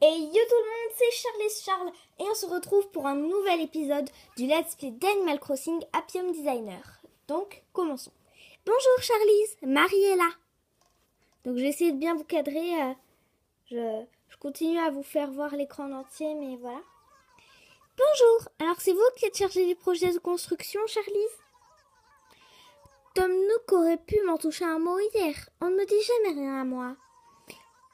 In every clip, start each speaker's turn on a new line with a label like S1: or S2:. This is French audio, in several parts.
S1: Et yo tout le monde, c'est Charles et on se retrouve pour un nouvel épisode du Let's Play d'Animal Crossing Appium Designer. Donc, commençons. Bonjour Charlize, Marie est là. Donc j'ai essayé de bien vous cadrer, je continue à vous faire voir l'écran en entier, mais voilà. Bonjour, alors c'est vous qui êtes chargé du projet de construction, Charlize? Tom Nook aurait pu m'en toucher un mot hier, on ne me dit jamais rien à moi.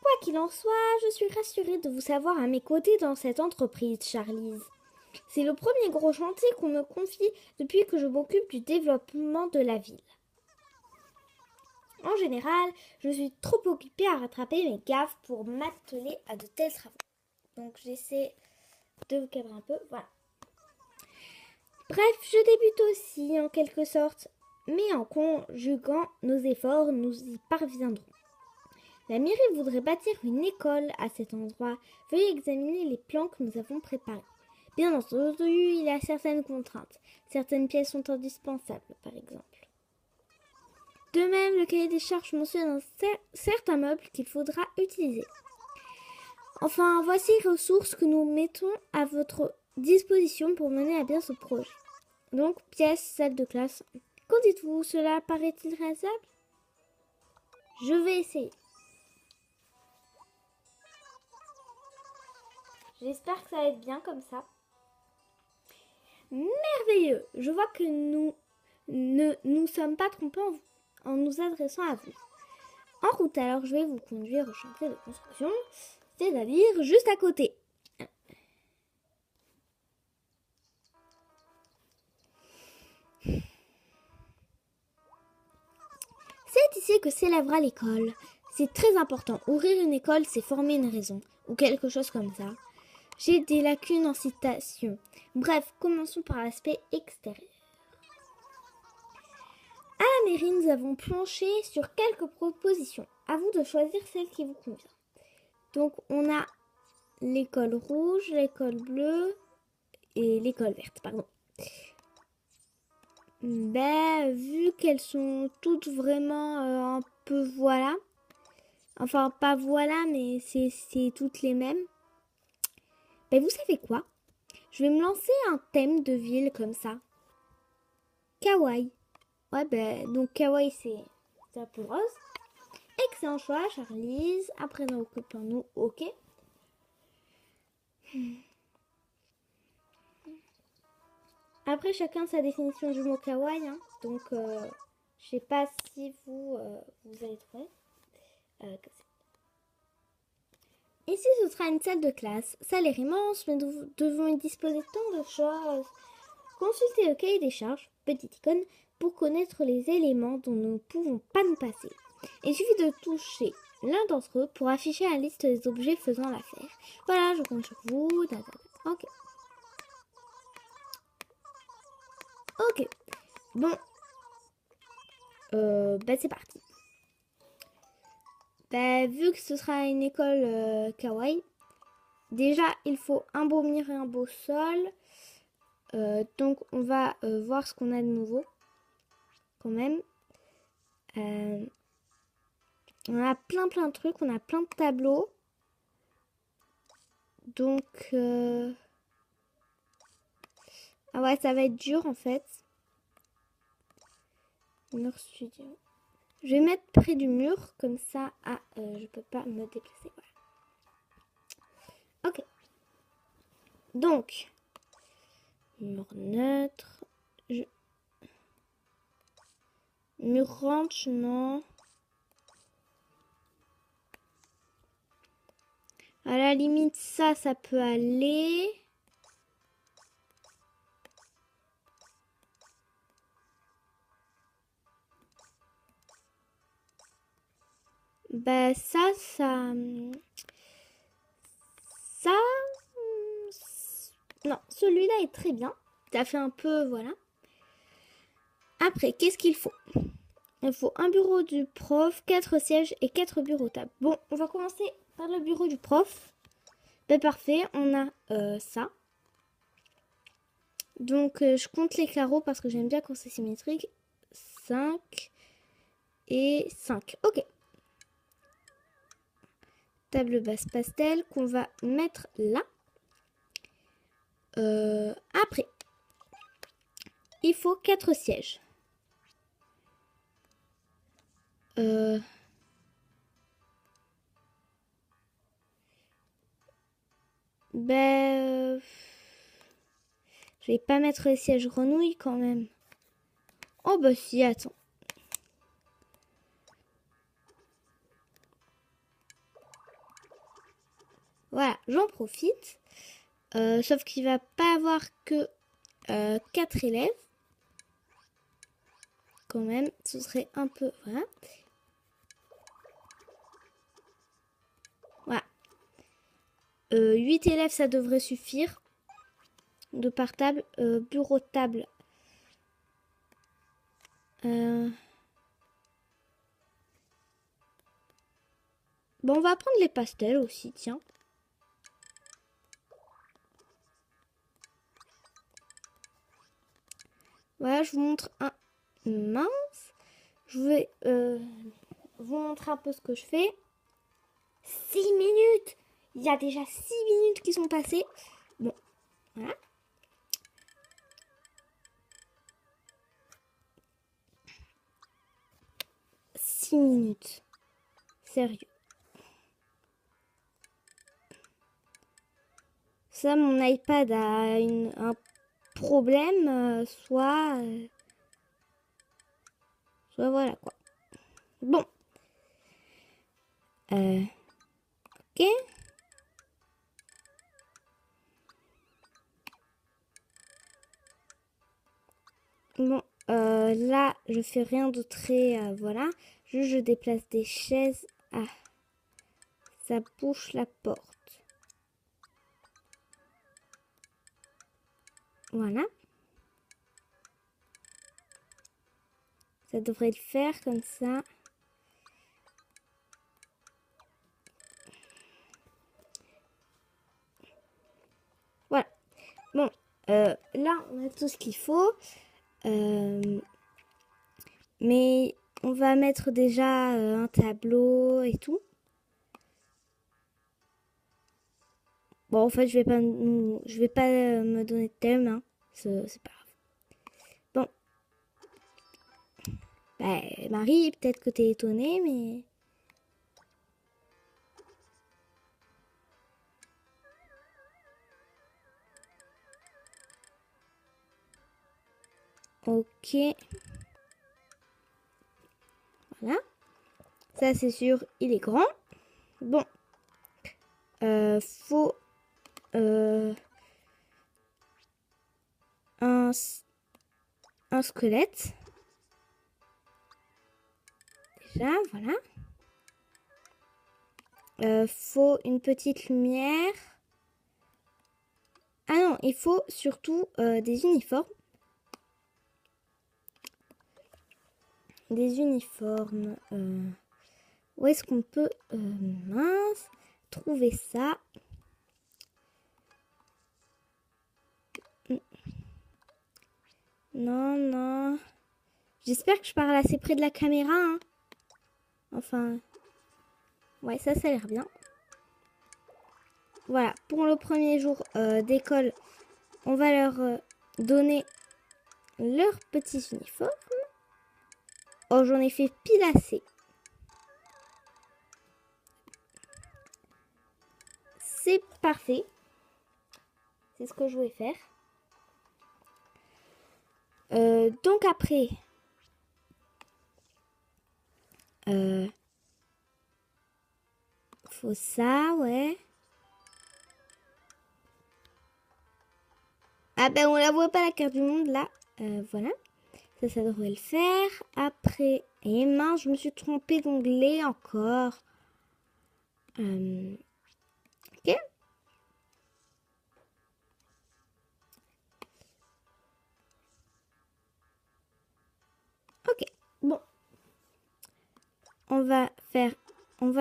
S1: Quoi qu'il en soit, je suis rassurée de vous savoir à mes côtés dans cette entreprise, Charlize. C'est le premier gros chantier qu'on me confie depuis que je m'occupe du développement de la ville. En général, je suis trop occupée à rattraper mes gaffes pour m'atteler à de tels travaux. Donc j'essaie de vous cadrer un peu, voilà. Bref, je débute aussi en quelque sorte, mais en conjuguant nos efforts, nous y parviendrons. La mairie voudrait bâtir une école à cet endroit. Veuillez examiner les plans que nous avons préparés. Bien entendu, il y a certaines contraintes. Certaines pièces sont indispensables, par exemple. De même, le cahier des charges mentionne certains meubles qu'il faudra utiliser. Enfin, voici les ressources que nous mettons à votre disposition pour mener à bien ce projet. Donc, pièces, salle de classe. Qu'en dites-vous? Cela paraît-il réalisable? Je vais essayer. J'espère que ça va être bien comme ça. Merveilleux! Je vois que nous ne nous sommes pas trompés en nous adressant à vous. En route, alors je vais vous conduire au chantier de construction, c'est-à-dire juste à côté. C'est ici que s'élèvera l'école. C'est très important. Ouvrir une école, c'est former une raison, ou quelque chose comme ça. J'ai des lacunes en citation. Bref, commençons par l'aspect extérieur. À la mairie, nous avons planché sur quelques propositions. À vous de choisir celle qui vous convient. Donc, on a l'école rouge, l'école bleue et l'école verte, pardon. Vu qu'elles sont toutes vraiment un peu voilà. Enfin, pas voilà, mais c'est toutes les mêmes. Vous savez quoi? Je vais me lancer un thème de ville comme ça. Kawaii. Ouais, donc kawaii, c'est un peu rose. Excellent choix, Charlize. À présent, occupons-nous, ok. Après, chacun sa définition du mot kawaii, hein. Donc, je sais pas si vous allez trouver. Ici, ce sera une salle de classe. Salle est immense, mais nous devons y disposer tant de choses. Consultez le cahier des charges, petite icône, pour connaître les éléments dont nous ne pouvons pas nous passer. Il suffit de toucher l'un d'entre eux pour afficher la liste des objets faisant l'affaire. Voilà, je compte sur vous. Ok. Ok. Bon. C'est parti. Vu que ce sera une école kawaii, déjà, il faut un beau mur et un beau sol. Donc, on va voir ce qu'on a de nouveau. Quand même. On a plein de trucs. On a plein de tableaux. Donc... Ah ouais, ça va être dur en fait. Mur studio. Je vais mettre près du mur. Comme ça, je peux pas me déplacer. Voilà. Ok. Donc... Mur neutre. Mur ranch, non. À la limite, ça peut aller. Ça... Non, celui-là est très bien. Ça fait un peu, voilà. Après, qu'est-ce qu'il faut? Il faut un bureau du prof, 4 sièges et 4 bureaux tables. Bon, on va commencer par le bureau du prof. Parfait, on a ça. Donc, je compte les carreaux parce que j'aime bien quand c'est symétrique. 5 et 5. Ok. table basse pastel qu'on va mettre là. Après, il faut 4 sièges. Je vais pas mettre les sièges grenouilles quand même. Oh bah si, attends. Voilà, j'en profite. Sauf qu'il va pas avoir que 4 élèves. Quand même, ce serait un peu... Voilà. Voilà. 8 élèves, ça devrait suffire. De par table. Bureau de table. Bon, on va prendre les pastels aussi, tiens. Voilà, je vous montre un... Mince. Je vais vous montrer un peu ce que je fais. 6 minutes. Il y a déjà 6 minutes qui sont passées. Bon, voilà. Minutes. Sérieux. Ça, mon iPad a un problème, soit voilà quoi. Bon. Ok. Bon, là, je fais rien de très... voilà. Juste, je déplace des chaises. Ah. Ça bouche la porte. Voilà. Ça devrait le faire comme ça. Voilà. Bon, là, on a tout ce qu'il faut. Mais on va mettre déjà un tableau et tout. Bon, en fait, je vais pas me donner de thème, hein. C'est pas grave. Bon. Bah, Marie, peut-être que t'es étonnée, mais... Ok. Voilà. Ça, c'est sûr, il est grand. Bon. Faut... un squelette. Déjà, voilà. Faut une petite lumière. Ah non, il faut surtout des uniformes. Des uniformes. Où est-ce qu'on peut mince, trouver ça? Non, non. J'espère que je parle assez près de la caméra. Hein. Enfin. Ouais, ça a l'air bien. Voilà, pour le premier jour d'école, on va leur donner leurs petits uniformes. Oh, j'en ai fait pile assez. C'est parfait. C'est ce que je voulais faire. Donc après, faut ça, ouais. Ah ben on la voit pas la carte du monde là. Voilà. Ça devrait le faire. Après, et mince, je me suis trompée d'onglet encore. Ok. Ok. Bon. On va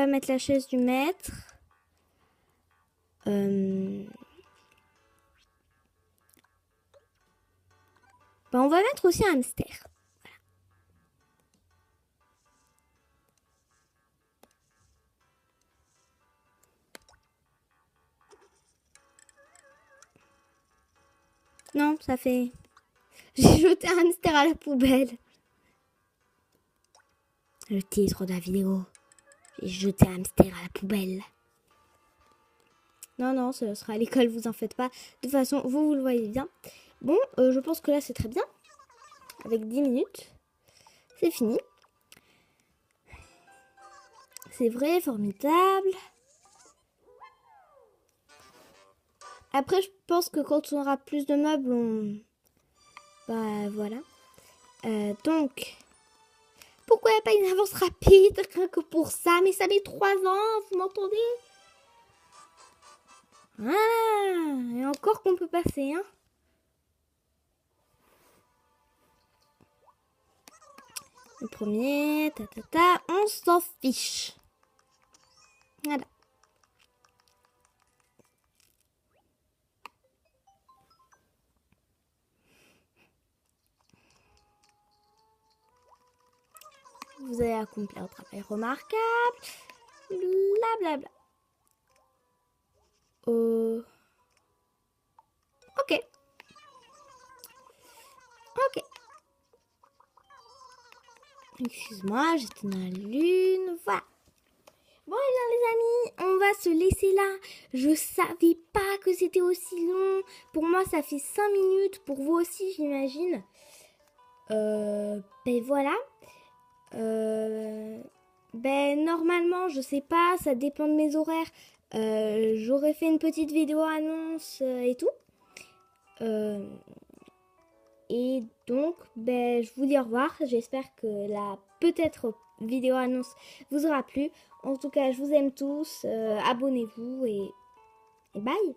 S1: mettre la chaise du maître. On va mettre aussi un hamster. Non, ça fait... J'ai jeté un hamster à la poubelle. Le titre de la vidéo. J'ai jeté un hamster à la poubelle. Non, non, ce sera à l'école, vous en faites pas. De toute façon, vous le voyez bien. Bon, je pense que là, c'est très bien. Avec 10 minutes, c'est fini. C'est vrai, formidable. Après, je pense que quand on aura plus de meubles, on... Bah, voilà. Donc, pourquoi il n'y a pas une avance rapide rien que pour ça? Mais ça met 3 ans, vous m'entendez? Ah, et encore qu'on peut passer, hein. Le premier, on s'en fiche. Voilà. Vous avez accompli un travail remarquable. Blablabla. Ok. Ok. Excuse-moi, j'étais dans la lune. Voilà. Bon, eh bien, les amis, on va se laisser là. Je savais pas que c'était aussi long. Pour moi, ça fait 5 minutes. Pour vous aussi, j'imagine. Ben voilà. Ben normalement, je sais pas, ça dépend de mes horaires. J'aurais fait une petite vidéo annonce et tout. Et donc, ben, je vous dis au revoir. J'espère que la peut-être vidéo annonce vous aura plu. En tout cas, je vous aime tous. Abonnez-vous et bye.